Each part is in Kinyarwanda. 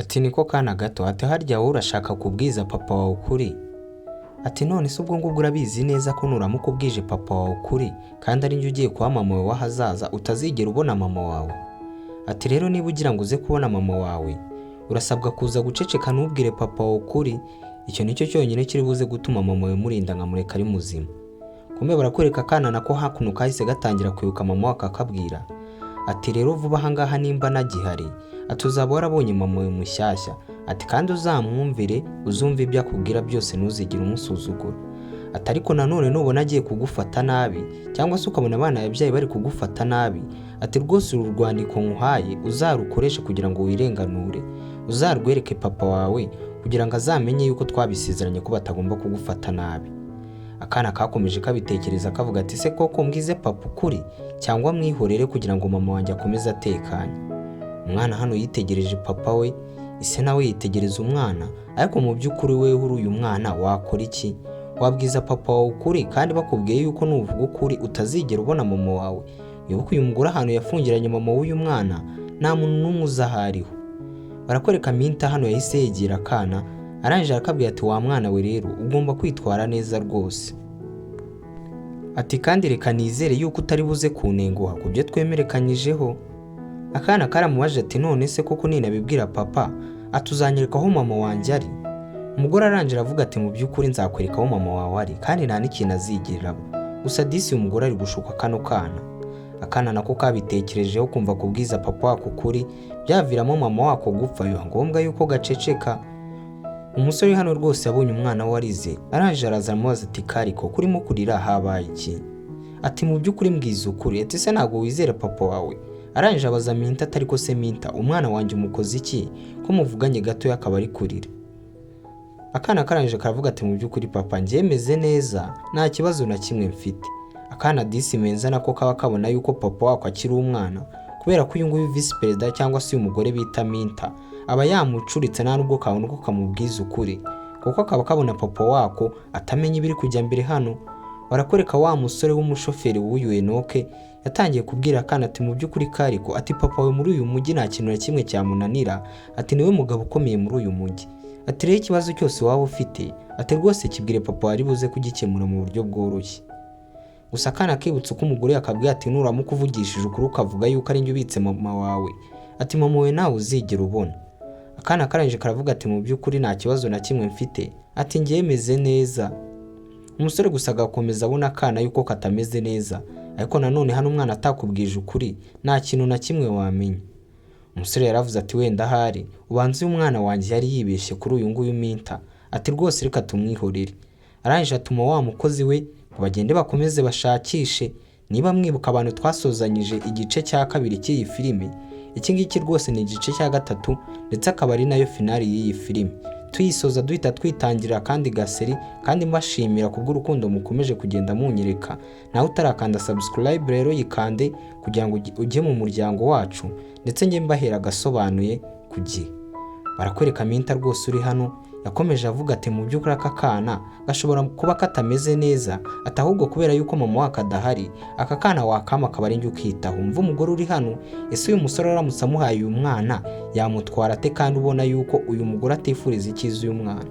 Ati niko kana gato, ati harya wowe urashaka kubwiza papa wawe ukuri? Ati none se ubwo ngubwo urabizi neza ko nuramuka ubwije papa wawe ukuri kandi ari njye ugiye kuba mama wawe w'ahazaza utazigera ubona mama wawe? Ati rero niba ugira ngo uze kubona mama wawe urasabwa kuza guceceka ntubwire papa wawe ukuri. Icyo nicyo cyonyine kiri buze gutuma mama wawe murinda nkamureka ari muzima. Kumbe barakwereka akana nako hakuno kahise gatangira kwibuka mama wako akabwira. Ati rero vuba ahangaha nimba nagihari atuzaba warabonye mama wawe mushyashya. Ati kandi uzamwumvire uzumva ibyo akubwira byose ntuzigire umusuzugura. Ati ariko nanone nubona agiye kugufata nabi cyangwa se ukabona abana yabyaye bari kugufata nabi, ati rwose uru rwandiko nkuhaye uzarukoreshe kugira ngo wirenganure, uzarwereke papa wawe kugira ngo azamenye yuko twabisezeranye ko batagomba kugufata nabi. Akana kakomeje kabitekereza kavuga ati se koko mbwize papa ukuri cyangwa mwihorere kugira ngo mama wanjye akomeze atekanye? Umwana hano yitegereje papa we, ise nawe yitegereza umwana, ariko mu by'ukuri wewe uri uyu mwana wakora iki? Wabwiza papa wawe ukuri kandi bakubwiye yuko nuvuga ukuri utazigera ubona mama wawe? Wibuke uyu mugore ahantu yafungiranye mama w'uyu mwana nta muntu n'umwe uzahariho. Barakwereka Minta hano yahise yegera akana arangije arakabwira ati wa mwana we rero ugomba kwitwara neza rwose. Ati kandi reka nizere yuko utari buze kunenguha ku byo twemerekanyijeho. Akana karamubaje ati none se koko ninabibwira papa atuzanyereka aho mama wanjye ari? Umugore arangije avuga ati mu by'ukuri nzakwereka aho mama wawe ari kandi nta n'ikintu azigirira. Gusa disi uyu mugore ari gushuka kano kana. Akana nako kabitekerejeho kumva kubwiza papa wako ukuri byaviramo mama wako gupfa, biba ngombwa yuko gaceceka. Umusore hano rwose yabonye umwana we arize arangije araza amubaza ati kariko kurimo kurira habaye iki? Ati mu by'ukuri mbwiza ukuri. Ati se ntabwo wizera papa wawe? Arangije abaza Minta ati ariko se Minta umwana wanjye umukoze iki ko muvuganye gato yakaba ari kurira? Akana karangije karavuga ati mu by'ukuri papa njye meze neza nta kibazo na kimwe mfite. Akana disi menza nako kaba kabona yuko papa wako akiri umwana kubera ko uyu nguyu vice perezida cyangwa se uyu mugore bita Minta aba yamucuritse nta nubwo kabona uko kamubwiza ukuri kuko akaba kabona papa wako atamenya ibiri kujya mbere hano. Barakwereka wa musore w'umushoferi w'uyu Enoke yatangiye kubwira akana ati mu by'ukuri kariko, ati papa we muri uyu mujyi nta kintu na kimwe cyamunanira, ati niwe mugabo ukomeye muri uyu mujyi. Ati rero ikibazo cyose waba ufite ati rwose kibwire papa wari buze kugikemura mu buryo bworoshye. Gusa akana kibutse uko umugore yakabwiye ati nuramuka uvugishije ukuri ukavuga yuko ari njye ubitse mama wawe ati mama we nawe uzigera ubona. Akana karangije karavuga ati mu by'ukuri nta kibazo na kimwe mfite, ati njye meze neza. Umusore gusa agakomeza abona akana yuko katameze neza, ariko nanone hano umwana atakubwije ukuri nta kintu na kimwe wamenya. Umusore yaravuze ati wenda hari ubanze uyu mwana wanjye yari yibeshye kuri uyu nguyu Minta, ati rwose reka tumwihorere. Arangije atuma wa mukozi we ngo bagende bakomeze bashakishe. Niba mwibuka abantu twasozanyije igice cya kabiri cy'iyi filime, iki ngiki rwose ni igice cya gatatu ndetse akaba ari nayo finali y'iyi filime. Tuyisoza duhita twitangira kandi gaseri kandi mbashimira kubw'urukundo mukomeje kugenda munyereka. Nawe utarakanda subscribe rero yikande kugira ngo ujye mu muryango wacu ndetse njye mbahera agasobanuye ku gihe. Barakwereka Minta rwose uri hano yakomeje avuga ati mu by'ukuri aka kana gashobora kuba katameze neza, ati ahubwo kubera yuko mama wako adahari aka kana wakama akaba ari njye ukitaho. Umva umugore uri hano, ese uyu musore aramutse amuhaye uyu mwana yamutwara ate kandi ubona yuko uyu mugore atifuriza icyiza uyu mwana?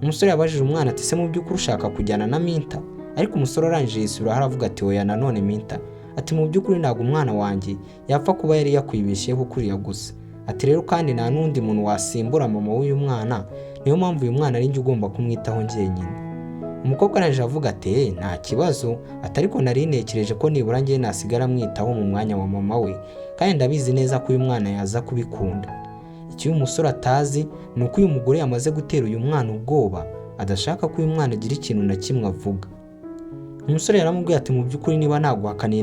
Umusore yabajije umwana ati se mu by'ukuri ushaka kujyana na Minta? Ariko umusore arangije yisubira haravuga ati oya nanone Minta, ati mu by'ukuri ntabwo umwana wanjye yapfa kuba yari yakwibeshyeho kuriya gusa. Ati rero kandi nta n'undi muntu wasimbura mama w'uyu mwana, niyo mpamvu uyu mwana ari njye ugomba kumwitaho njyenyine. Umukobwa arangije avuga ati nta kibazo, ati ariko nari ntekereje ko nibura njye nasigara mwitaho mu mwanya wa mama we kandi ndabizi neza ko uyu mwana yaza kubikunda. Icyo uyu musore atazi ni uko uyu mugore yamaze gutera uyu mwana ubwoba, adashaka ko uyu mwana agira ikintu na kimwe avuga. Umusore yaramubwiye ati mu by'ukuri niba naguhakaniye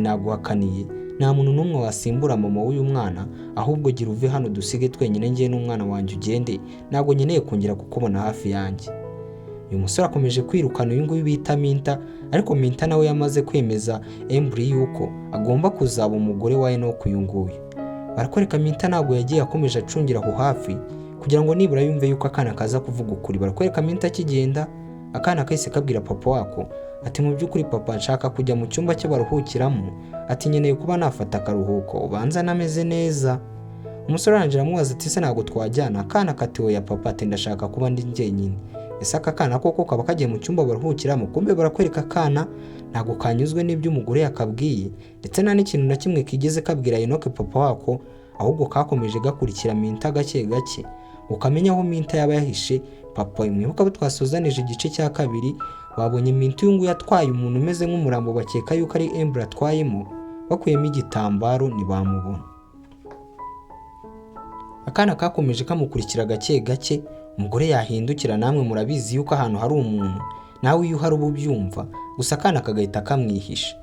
nta muntu n'umwe wasimbura mama w'uyu mwana, ahubwo gira uve hano dusige twenyine njye n'umwana wanjye ugende, ntabwo nkeneye kongera kukubona hafi yanjye. Uyu musore akomeje kwirukana uyu nguyu bita Minta, ariko Minta nawe yamaze kwemeza Embry yuko agomba kuzaba umugore wa Enoke uyu nguyu. Barakwereka Minta ntabwo yagiye akomeje acungira aho hafi kugira ngo nibura yumve yuko akana kaza kuvuga ukuri. Barakwereka Minta akigenda akana kahise kabwira papa wako ati mu by'ukuri papa nshaka kujya mu cyumba cyo baruhukiramo, ati nkeneye kuba nafata akaruhuko ubanza nameze neza. Umusore arangije aramubaza ati se ntabwo twajyana? Akana kati oya papa, ati ndashaka kuba ndi njyenyine. Ese aka kana koko kaba kagiye mu cyumba baruhukiramo? Kumbe barakwereka akana ntabwo kanyuzwe n'ibyo umugore yakabwiye, ndetse nta n'ikintu na kimwe kigeze kabwira Enoch papa wako, ahubwo kakomeje gakurikira Minta gake gake ukamenya aho Minta yaba yahishe papa. Mwibuka abo twasozanije igice cya kabiri, babonye Minta uyu nguyu yatwaye umuntu umeze nk'umurambo bakeka yuko ari Amber atwayemo, bakuyemo igitambaro ntibamubona. Akana kakomeje kamukurikira gake gake, umugore yahindukira, namwe murabizi yuko ahantu hari umuntu nawe iyo uhari uba ubyumva, gusa akana kagahita kamwihisha.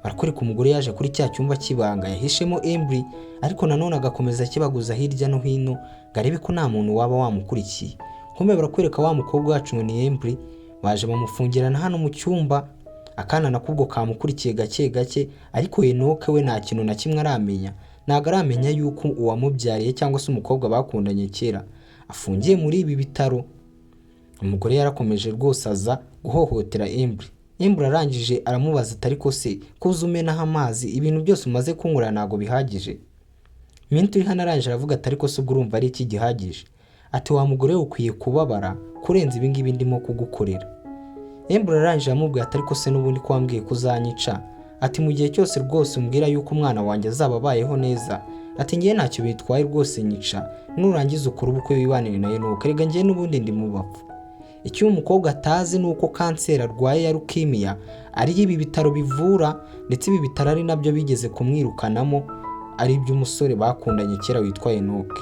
Barakwereka umugore yaje kuri cya cyumba cy'ibanga yahishemo Amber, ariko nanone agakomeza kibaguza hirya no hino garebe ko nta muntu waba wamukurikiye. Kumbe barakwereka wa mukobwa wacu ngo ni Amber, baje bamufungirana hano mu cyumba. Akana nakubwo kamukurikiye gake gake, ariko Enoch we nta kintu na kimwe aramenya, ntago aramenya yuko uwamubyariye cyangwa se umukobwa bakundanye kera afungiye muri ibi bitaro. Umugore yarakomeje rwose aza guhohotera Amber. Amber arangije aramubaza ati ariko se kuza umenaho amazi, ibintu byose umaze kunywera ntago bihagije? Minta uri hano arangije aravuga ati ariko se ubwo urumva ari iki gihagije? Ati wa mugore ukwiye kubabara kurenza ibi ngibi ndimo kugukorera. Amber arangije amubwira ati ariko se n'ubundi ko wambwiye kuzanyica? Ati mu gihe cyose rwose umbwira yuko umwana wanjye azaba abayeho neza, ati ngiye ntacyo bitwaye rwose nyica, nurangiza ukora ubukwe wibanire na Enoch, rega ngiye n'ubundi ndi mu bapfu. Icyo umukobwa atazi nuko kanseri arwaye ya leukemia ari ibi bitaro bivura, ndetse ibi bitaro ari nabyo bigeze kumwirukanamo, ari iby'umusore bakundanye kera witwa Enoch.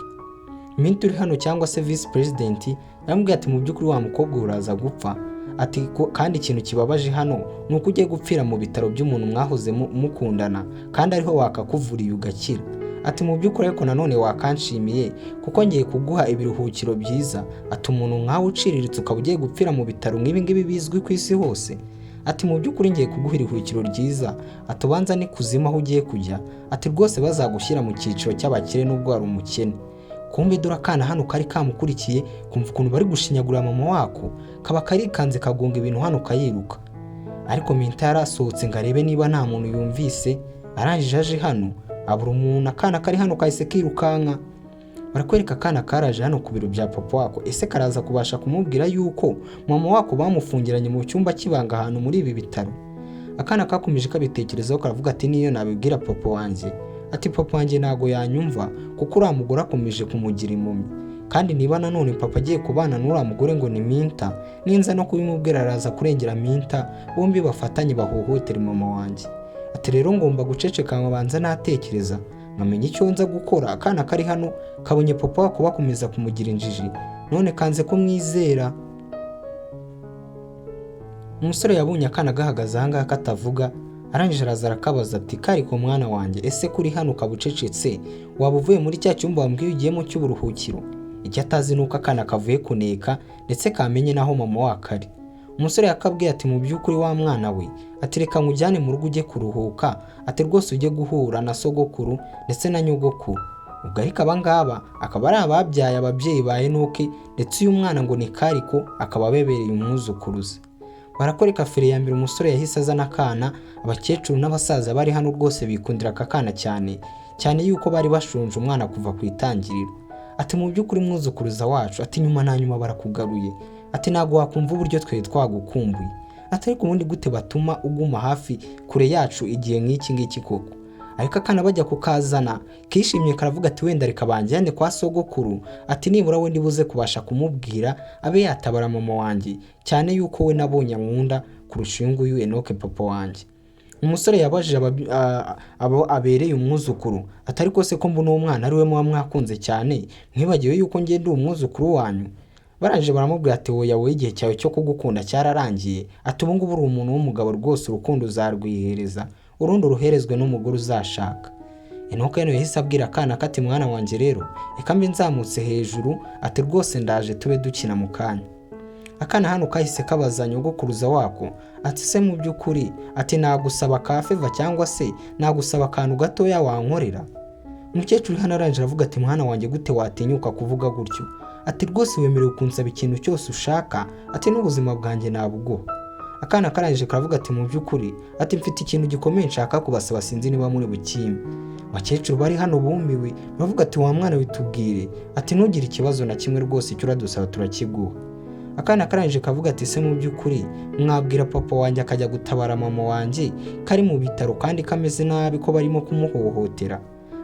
Minta uri hano cyangwa se vice president yambwiye ati mu by'ukuri wa mukobwa uraza gupfa. Ati kandi ikintu kibabaje hano nuko ugiye gupfira mu bitaro by'umuntu mwahoze mukundana, kandi ariho wakakuvuriye ugakira. Ati mu by'ukuri ariko nanone wakanshimiye kuko ngiye kuguha ibiruhukiro byiza. Ati umuntu nkawe uciriritse ukaba ugiye gupfira mu bitaro nk'ibi ngibi bizwi ku isi hose? Ati mu by'ukuri ngiye kuguha iruhukiro ryiza, ati ubanza ni kuzima aho ugiye kujya. Ati rwose bazagushyira mu cyiciro cy'abakire n'ubwo wari umukene. Kumbe dore akana hano kari kamukurikiye, kumva ukuntu bari gushinyagura mama wako, kaba karikanze kagonga ibintu hano kayiruka. Ariko Minta yarasohotse ngo arebe niba nta muntu yumvise, arangije aje hano abura umuntu. Akana kari hano kahise kirukanka. Barakwereka akana karaje hano ku biro bya papa wako. Ese karaza kubasha kumubwira yuko mama wako bamufungiranye mu cyumba cy'ibanga ahantu muri ibi bitaro? Akana kakomeje kabitekerezaho karavuga ati niyo nabibwira papa wanjye, ati papa wanjye ntago yanyumva kuko uriya mugore akomeje kumugira impumyi, kandi niba nanone papa agiye kubana n'uriya mugore ngo ni Minta, ninza no kubimubwira araza kurengera Minta, bombi bafatanye bahohotera mama wanjye. Ati rero ngomba guceceka nkabanza natekereza nkamenya icyo nza gukora. Akana kari hano kabonye papa wako bakomeza kumugira injiji, none kanze kumwizera. Umusore yabonye akana gahagaze ahangaha katavuga, arangije araza arakabaza ati kari ko mwana wanjye, ese kuri hano kabucecetse waba uvuye muri cya cyumba wambwiye ugiyemo cy'uburuhukiro? Icyo atazi nuko akana kavuye kuneka ndetse kamenye naho mama wako ari. Umusore yakabwiye ati mu by'ukuri wa mwana we, ati reka nkujyane mu rugo ujye kuruhuka, ati rwose ujye guhura na sogokuru ndetse na nyogokuru. Ubwo ariko abangaba akaba ari ababyaye ababyeyi ba Enoch, ndetse uyu mwana ngo ni Kariko akaba abebereye umwuzukuruza. Barakwereka fere ya mbere umusore yahise azana akana. Abakecuru n'abasaza bari hano rwose bikundira aka kana cyane cyane yuko bari bashunje umwana kuva ku itangiriro. Ati mu by'ukuri mwuzukuruza wacu, ati nyuma na nyuma barakugaruye, ati ntago wakumva uburyo twe twagukumbuye. Ati ariko ubundi gute batuma uguma hafi kure yacu igihe nk'iki ngiki koko? Ariko akana bajya kukazana kishimye karavuga ati wenda reka banjyane kwa sogokuru, ati nibura we ndibuze kubasha kumubwira abe yatabara mama wanjye, cyane yuko we nabonye nkunda kurusha uyu nguyu Enoch papa wanjye. Umusore yabajije abo abereye umwuzukuru, ati ariko se ko mbona uwo mwana ari we muba mwakunze cyane, mwibagiwe yuko ngiye ndi umwuzukuru wanyu? Barangije baramubwira ati oya wowe igihe cyawe cyo kugukunda cyararangiye, ati ubu ngubu uri umuntu w'umugabo rwose, urukundo uzarwihereza, urundi ruherezwe n'umugore uzashaka. Enoch yano yahise abwira akana kati mwana wanjye rero reka mbe nzamutse hejuru, ati rwose ndaje tube dukina mu kanya. Akana hano kahise kabaza nyogokuruza wako, ati se mu by'ukuri, ati nagusaba ka feva cyangwa se nagusaba akantu gatoya wankorera? Umukecuru hano arangije aravuga ati mwana wanjye gute watinyuka kuvuga gutyo? Ati rwose wemerewe kunsaba ikintu cyose ushaka, ati n'ubuzima bwanjye nabuguha. Akana karangije karavuga ati mu by'ukuri, ati mfite ikintu gikomeye nshaka kubasaba sinzi niba muri bukime. Abakecuru bari hano bumiwe bavuga ati wa mwana witubwire, ati ntugire ikibazo na kimwe rwose, icyo uradusaba turakiguha. Akana karangije kavuga ati se mu by'ukuri mwabwira papa wanjye akajya gutabara mama wanjye kari mu bitaro kandi kameze nabi ko barimo kumuhohotera.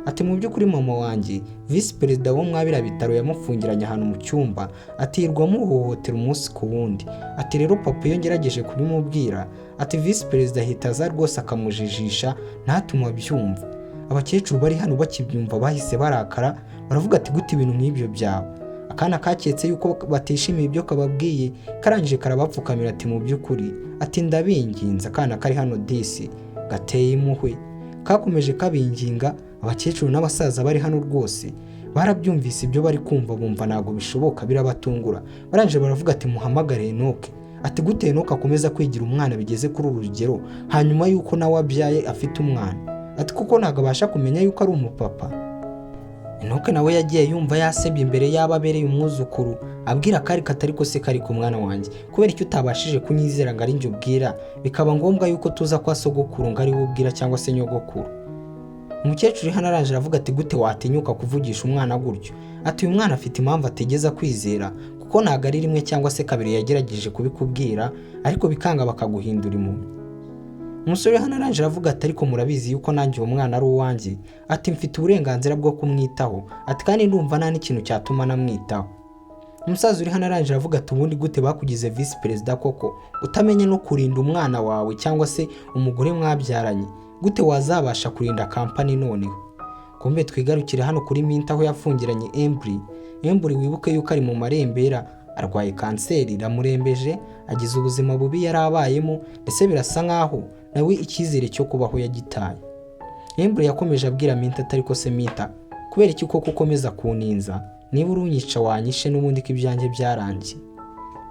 Ati mu by'ukuri mama wanjye visi perezida wo mwabira bitaro yamufungiranye ahantu mu cyumba, ati yirwa amuhohotera umunsi ku wundi. Ati rero papa iyo ngerageje kubimubwira, ati visi perezida ahita aza rwose akamujijisha ntatuma abyumva. Abakecuru bari hano bakibyumva bahise barakara, baravuga ati gute ibintu nk'ibyo byaba. Akana kaketse yuko batishimiye ibyo kababwiye, karangije karabapfukamira ati mu by'ukuri, ati ndabinginze. Akana kari hano disi gateye impuhwe kakomeje kabinginga. Abakecuru n'abasaza bari hano rwose barabyumvise ibyo bari kumva, bumva ntago bishoboka, birabatungura. Barangije baravuga ati muhamagare Enoke. Ati gute Enoke akomeza kwigira umwana bigeze kuri uru rugero hanyuma yuko nawe abyaye afite umwana? Ati kuko ntago abasha kumenya yuko ari umupapa. Enoke nawe yagiye yumva yasebye imbere y'ababereye umwuzukuru, abwira kari katari ko se kari ku mwana wanjye, kubera icyo utabashije kunyizera ngo ari njye ubwira, bikaba ngombwa yuko tuza kwa sogokuru ngo ari we ubwira cyangwa se nyogokuru. Umukecuru hano aranje aravuga ati gute watinyuka kuvugisha umwana gutyo? Ati uyu mwana afite impamvu atigeza kwizera, kuko ntago ari rimwe cyangwa se kabiri yagerageje kubikubwira ariko bikanga bakaguhindura impumyi. Umusore hano aranje aravuga ati ariko murabizi yuko nanjye uwo mwana ari uwanjye, ati mfite uburenganzira bwo kumwitaho, ati kandi ndumva nta n'ikintu cyatuma namwitaho. Umusaza uri hano aranje aravuga ati ubundi gute bakugize visi perezida koko utamenye no kurinda umwana wawe cyangwa se umugore mwabyaranye? Gute wazabasha kurinda kampani noneho? Kumbe twigarukire hano kuri Minta aho yafungiranye Embry wibuke yuko ari mu marembera, arwaye kanseri iramurembeje, agize ubuzima bubi yarabayemo, ndetse birasa nkaho nawe icyizere cyo kubaho yagitaye. Embry yakomeje abwira Minta atari ko se Minta, kubera iki koko ukomeza kuninza? Niba urunyica wanyishe n'ubundi ko ibyanjye byarangiye.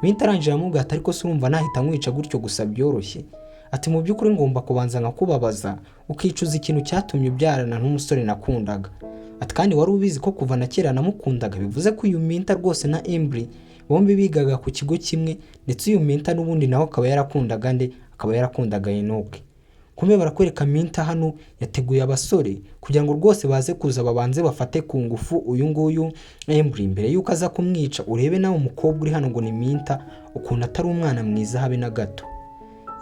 Minta arangije aramubwira ati ariko se urumva nahita nkwica gutyo gusa byoroshye? Ati mu by'ukuri ngomba kubanza nkakubabaza ukicuza ikintu cyatumye ubyarana n'umusore nakundaga. Ati kandi wari ubizi ko kuva na kera namukundaga, bivuze ko uyu Minta rwose na Embry bombi bigaga ku kigo kimwe, ndetse uyu Minta n'ubundi naho akaba yarakundaga akaba yarakundaga Enoke. Kumbe barakwereka Minta hano yateguye abasore kugira ngo rwose baze kuza babanze bafate ku ngufu uyu nguyu Embry mbere yuko aza kumwica. Urebe nawe umukobwa uri hano ngo ni Minta ukuntu atari umwana mwiza habe na gato.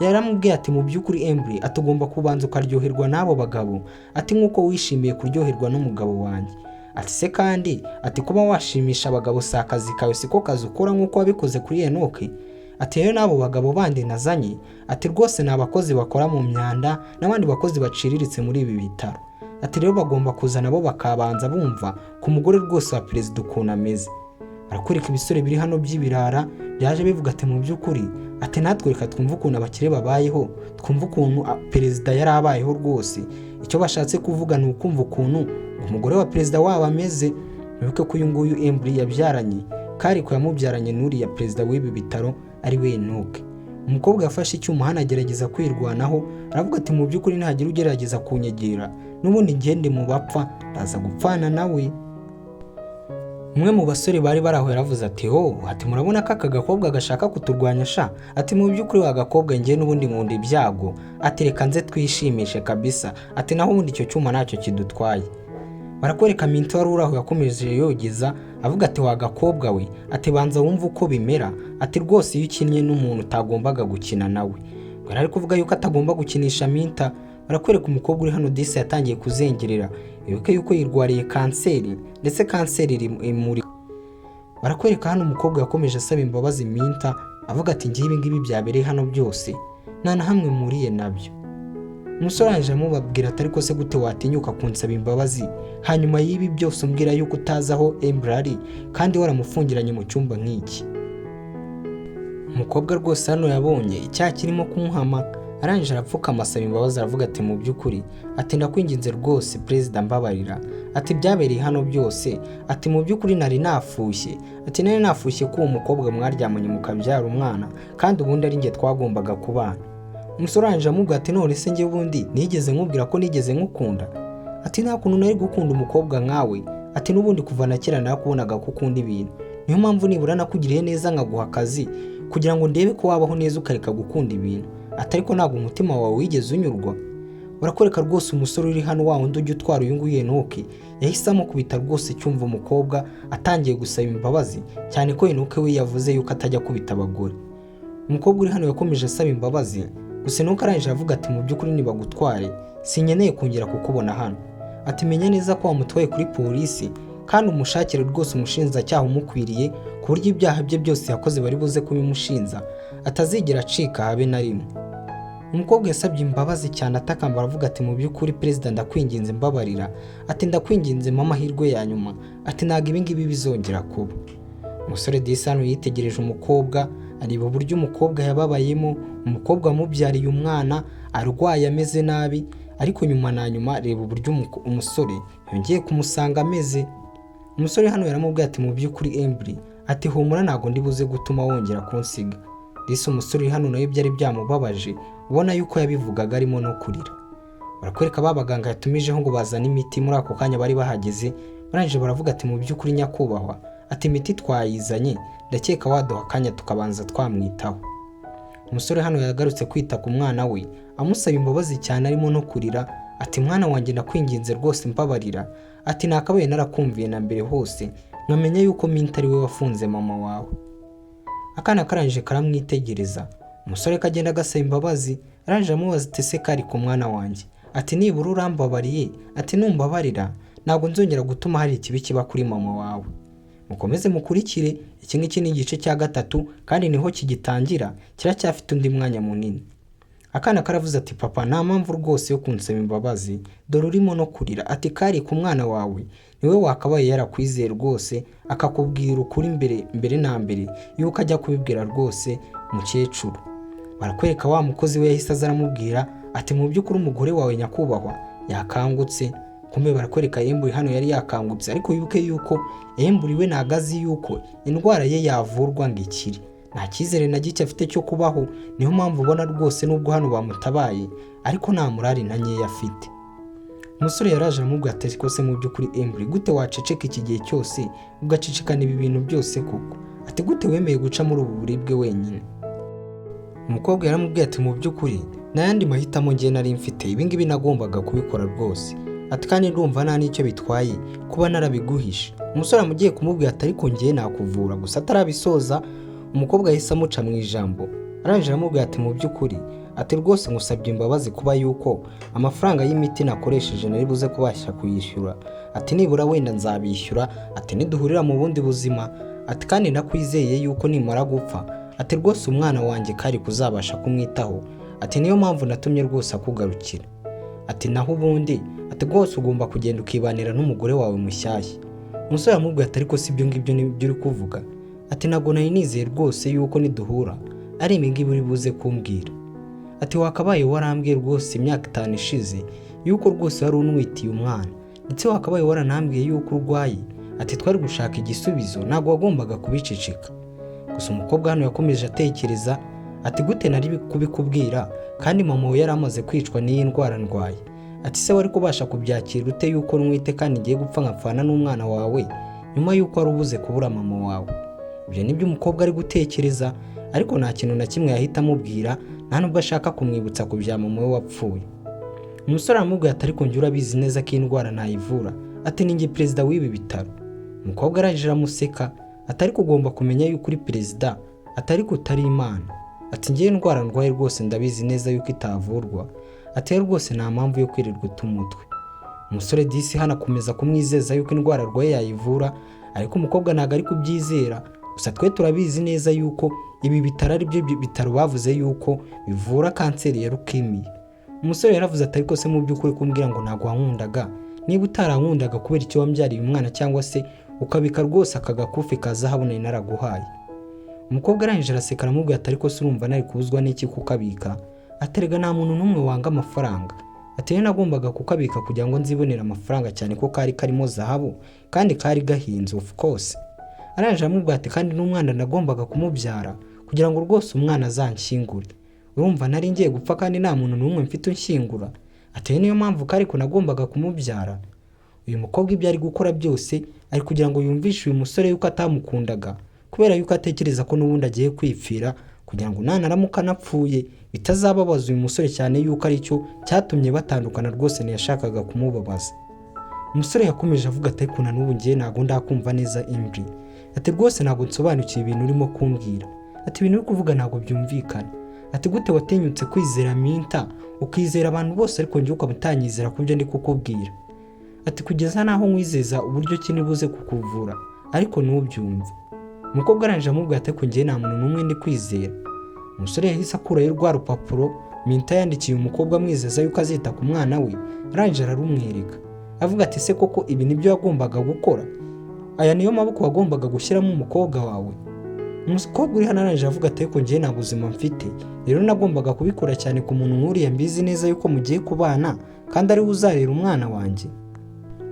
Yaramubwiye ati mu by'ukuri Embry atugomba kubanza ukaryoherwa n'abo bagabo, ati nk'uko wishimiye kuryoherwa n'umugabo wanjye. Ati se kandi ati kuba washimisha abagabo si akazi kawe, siko kazi ukora nk'uko wabikoze kuri Enoke? Ati rero n'abo bagabo bandi nazanye, ati rwose ni abakozi bakora mu myanda n'abandi bakozi baciriritse muri ibi bitaro. Ati rero bagomba kuza nabo bakabanza bumva ku mugore rwose wa perezida ukuntu ameze. Barakwereka ibisore biri hano by'ibirara byaje bivuga ati mu by'ukuri, ati natwe reka twumva ukuntu abakire babayeho, twumva ukuntu perezida yari abayeho rwose. Icyo bashatse kuvuga ni ukumva ukuntu umugore wa perezida wabo ameze. Bibuke ko uyu nguyu Embry yabyaranye kari ko yamubyaranye n'uriya perezida w'ibi bitaro ari we Enoke. Umukobwa yafashe icyuma hano agerageza kwirwanaho, aravuga ati mu by'ukuri ntagira ugerageza kunyegera, n'ubundi ngende mu bapfa ndaza gupfana nawe. Umwe mu basore bari baraho yaravuze ati ati murabona ko aka gakobwa gashaka kuturwanya sha? Ati mu by'ukuri wa gakobwa ngiye n'ubundi nkunda ibyago, ati reka nze twishimishe kabisa, ati naho ubundi icyo cyuma ntacyo kidutwaye. Barakwereka Minta wari uraho yakomeje yogeza avuga ati wa gakobwa we, ati banza wumva uko bimera, ati rwose iyo ukinnye n'umuntu utagombaga gukina nawe. Ari kuvuga yuko atagomba gukinisha Minta. Barakwereka umukobwa uri hano disi yatangiye kuzengerera, bibuke yuko yirwariye kanseri, ndetse kanseri iri muri. Barakwereka hano umukobwa yakomeje asaba imbabazi Minta avuga ati ngiye ibi ngibi byabereye hano byose nta na hamwe muriye nabyo. Umusore aranje amubabwira ati ariko se gute watinyuka kunsaba imbabazi hanyuma y'ibi byose umbwira yuko utazi aho Embry ari kandi waramufungiranye mu cyumba nk'iki? Umukobwa rwose hano yabonye icyaha kirimo kumuhama, arangije arapfukama asaba imbabazi aravuga ati mu by'ukuri, ati ndakwinginze rwose perezida mbabarira, ati byabereye hano byose, ati mu by'ukuri nari nafushye, ati nari nafushye ko uwo mukobwa mwaryamanye mukabyara umwana kandi ubundi ari njye twagombaga kubana. Umusore aranje amubwira ati none se njye ubundi nigeze nkubwira ko nigeze nkukunda? Ati nta kuntu nari gukunda umukobwa nkawe, ati n'ubundi kuva na kera nakubonaga ko ukunda ibintu, niyo mpamvu nibura nakugiriye neza nkaguha akazi kugira ngo ndebe ko wabaho neza ukareka gukunda ibintu, ati ariko ntabwo umutima wawe wigeze unyurwa. barakwereka rwose umusore uri hano wa wundi ujya utwara uyu nguyu Enoke yahise amukubita rwose cyumva umukobwa atangiye gusaba imbabazi, cyane ko Enoke we yavuze yuko atajya kubita abagore. Umukobwa uri hano yakomeje asaba imbabazi, gusa Enoke arangije avuga ati mu by'ukuri nibagutware sinkeneye kongera kukubona hano. Ati menya neza ko wamutwaye kuri polisi kandi umushakire rwose umushinjacyaha umukwiriye ku buryo ibyaha bye byose yakoze bari buze kubimushinja atazigera acika habe na rimwe. Umukobwa yasabye imbabazi cyane atakamba aravuga ati mu by'ukuri perezida ndakwinginze mbabarira, ati ndakwinginze mama amahirwe ya nyuma, ati ntago ibi ngibi bizongera kuba. Umusore disi hano yitegereje umukobwa areba uburyo umukobwa yababayemo, umukobwa amubyariye umwana arwaye ameze nabi, ariko nyuma na nyuma reba uburyo umusore yongeye kumusanga ameze. Umusore hano yaramubwiye ati mu by'ukuri Embry, ati humura ntago ndibuze gutuma wongera kunsiga. Disi umusore hano nawe byari byamubabaje, ubona yuko yabivugaga arimo no kurira. Barakwereka babaganga yatumijeho ngo bazane imiti, muri ako kanya bari bahageze barangije baravuga ati mu by'ukuri nyakubahwa, ati imiti twayizanye ndakeka waduha akanya tukabanza twamwitaho. Umusore hano yagarutse kwita ku mwana we amusaba imbabazi cyane arimo no kurira, ati mwana wanjye nakwinginze rwose mbabarira, ati nakabaye narakumviye na mbere hose nkamenya yuko Minta ari we wafunze mama wawe. Akana karangije karamwitegereza, umusore kagenda agasaba imbabazi, arangije amubaza ati se kari ku mwana wanjye, ati nibura urambabariye, ati numbabarira ntabwo nzongera gutuma hari ikibi kiba kuri mama wawe. Mukomeze mukurikire, iki ngiki ni igice cya 3 kandi niho kigitangira, kiracyafite undi mwanya munini. Akana karavuze ati papa nta mpamvu rwose yo kunsaba imbabazi, dore urimo no kurira, ati kari ku mwana wawe niwe wakabaye yarakwizeye rwose akakubwira ukuri mbere na mbere yuko ajya kubibwira rwose mukecuru. Barakwereka wa mukozi we yahise azaramubwira ati mu by'ukuri umugore wawe nyakubahwa yakangutse. Kumbe barakwereka Embry hano yari yakangutse, ariko wibuke yuko Embry we nagazi yuko indwara ye yavurwa ngo ikiri, nta cyizere na gike afite cyo kubaho. Niyo mpamvu ubona rwose nubwo hano bamutabaye ariko nta murari na nkeya afite. Umusore yaraje aramubwira ati ko se mu by'ukuri Embry gute waceceka iki gihe cyose ugacicikana ibi bintu byose koko, ati gute wemeye guca muri ubu buribwe wenyine. Umukobwa yaramubwiye ati mu by'ukuri n'ayandi mahitamo ngiye nari mfite, ibi ngibi nagombaga kubikora rwose, ati kandi ndumva nta n'icyo bitwaye kuba narabiguhisha. Umusore amugiye kumubwira ati ariko ngiye nakuvura, gusa atarabisoza umukobwa yahise amuca mu ijambo, arangije aramubwira ati mu by'ukuri, ati rwose ngusabye imbabazi kuba yuko amafaranga y'imiti nakoresheje nari buze kubasha kuyishyura, ati nibura wenda nzabishyura, ati niduhurira mu bundi buzima, ati kandi nakwizeye yuko nimara gupfa, ati rwose umwana wanjye kari kuzabasha kumwitaho, ati niyo mpamvu natumye rwose akugarukira, ati naho ubundi, ati rwose ugomba kugenda ukibanira n'umugore wawe mushyashya. Umusore aramubwira ati ariko si ibyo ngibyo nibyo uri kuvuga, ati ntabwo nari nizeye rwose yuko niduhura ari ibi ngibi uri buze kumbwira, ati wakabaye warambwiye rwose imyaka 5 ishize yuko rwose wari unwitiye umwana, ndetse wakabaye waranambwiye yuko urwaye, ati twari gushaka igisubizo ntabwo wagombaga kubicicika. Gusa umukobwa hano yakomeje atekereza ati gute nari kubikubwira kandi mama we yari amaze kwicwa n'iyi ndwara ndwaye, ati se wari kubasha kubyakira ute yuko nwite kandi ngiye gupfa nkapfana n'umwana wawe nyuma yuko wari ubuze kubura mama wawe. Ibyo nibyo umukobwa ari gutekereza, ariko nta kintu na kimwe yahita amubwira, nta nubwo ashaka kumwibutsa ku bya mama we wapfuye. Umusore aramubwira ati ariko njye urabizi neza ko iyi ndwara ntayivura, ati ninjye perezida w'ibi bitaro. Umukobwa arangije amuseka ati ariko ugomba kumenya yuko uri perezida, ati ariko utari Imana, ati ngiye indwara ndwaye rwose ndabizi neza yuko itavurwa, ati rwose nta mpamvu yo kwirirwa umutwe. Umusore disi hano akomeza kumwizeza yuko indwara arwaye yayivura, ariko umukobwa ntago ari kubyizera. Gusa twe turabizi neza yuko ibi bitaro ari byo bitaro bavuze yuko bivura kanseri ya leukemia. Umusore yaravuze ati ariko se mu by'ukuri kumbwira ngo ntago wankundaga, niba utarankundaga kubera icyo wambyariye umwana cyangwa se ukabika rwose akagakufi kazahabu nari naraguhaye. Umukobwa arangije araseka aramubwira ati ariko se urumva nari kubuzwa n'iki kukabika, aterega nta muntu n'umwe wanga amafaranga, ati nagombaga kukabika kugira ngo nzibonera amafaranga cyane ko kari karimo zahabu kandi kari gahinze of course. Arangije aramubwira ati kandi n'umwana nagombaga kumubyara kugira ngo rwose umwana azanshyingure, urumva nari ngiye gupfa kandi nta muntu n'umwe mfite unshyingura, ati niyo mpamvu kari ko nagombaga kumubyara. Uyu mukobwa ibyo ari gukora byose ari kugira ngo yumvishe uyu musore yuko atamukundaga, kubera yuko atekereza ko n'ubundi agiye kwipfira kugira ngo nanaramuka anapfuye bitazababaza uyu musore cyane yuko ari cyo cyatumye batandukana rwose ntiyashakaga kumubabaza. Umusore yakomeje avuga ati ariko na n'ubu ngiye ntabwo ndakumva neza Imri. Ati rwose ntabwo nsobanukiye ibintu urimo kumbwira. Ati ibintu uri kuvuga ntabwo byumvikana. Ati gute watinyutse kwizera Minta ukizera abantu bose ariko njye ukabutanyizera kubyo ndi kukubwira. Ati kugeza naho nkwizeza uburyo ki nibuze kukuvura ariko ntubyumve. Umukobwa arangije amubwira ati ko ngiye nta muntu n'umwe ndi kwizera. Umusore yahise akurayo rwa rupapuro Minta yandikiye umukobwa amwizeza yuko azita ku mwana we, arangije ararumwereka. Avuga ati se koko ibi nibyo wagombaga gukora? Aya niyo maboko wagombaga gushyiramo umukobwa wawe? Umukobwa uri hano arangije avuga ati ko ngiye nta buzima mfite, rero nagombaga kubikora cyane ku muntu nk'uriya mbizi neza yuko mugiye kubana kandi ari we uzarera umwana wanjye.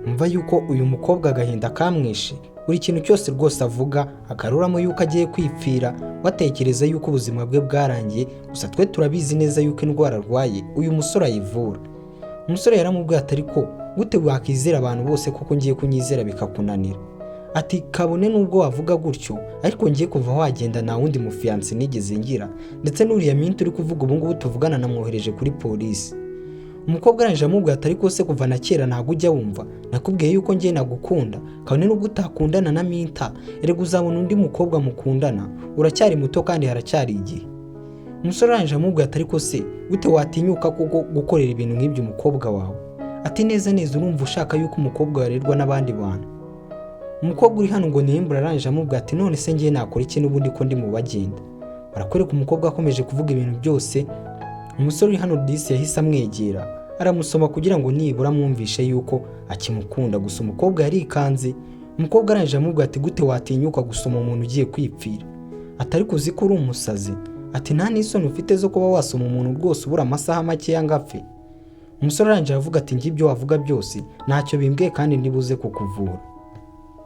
Umva yuko uyu mukobwa agahinda kamwishe, buri kintu cyose rwose avuga akaruramo yuko agiye kwipfira, watekereza yuko ubuzima bwe bwarangiye, gusa twe turabizi neza yuko indwara arwaye uyu musore ayivura. Umusore yaramubwiye ati ariko gute wakizera abantu bose kuko ngiye kunyizera bikakunanira? Ati kabone nubwo wavuga gutyo ariko ngiye kuva wagenda nta wundi mufiyanse nigeze ngira, ndetse n'uriya Minta uri kuvuga ubu ngubu tuvugana namwohereje kuri polisi. Umukobwa arangije amubwira ati ariko se kuva na kera ntabwo ujya wumva nakubwiye yuko ngiye nagukunda, kabone nubwo utakundana na Minta erega uzabona undi mukobwa mukundana, uracyari muto kandi haracyari igihe. Umusore arangije amubwira ati ariko se gute watinyuka kuko gukorera ibintu nk'ibyo umukobwa wawe? Ati neza neza urumva ushaka yuko umukobwa yarerwa n'abandi bantu? Umukobwa uri hano ngo nimbura arangije amubwira ati none se ngiye nakora iki n'ubundi ko ndi mu bagenda? Barakwereka umukobwa akomeje kuvuga ibintu byose. Umusore uri hano disi yahise amwegera aramusoma kugira ngo nibura amwumvishe yuko akimukunda, gusa umukobwa yarikanze. Umukobwa arangije amubwira ati gute watinyuka gusoma umuntu ugiye kwipfira? Atari kuzi ko uri umusazi. Ati nta n'isoni ufite zo kuba wasoma umuntu rwose ubura amasaha make yangapfe. Umusore arangije avuga ati ngibyo wavuga byose ntacyo bimbwiye kandi ndibuze kukuvura.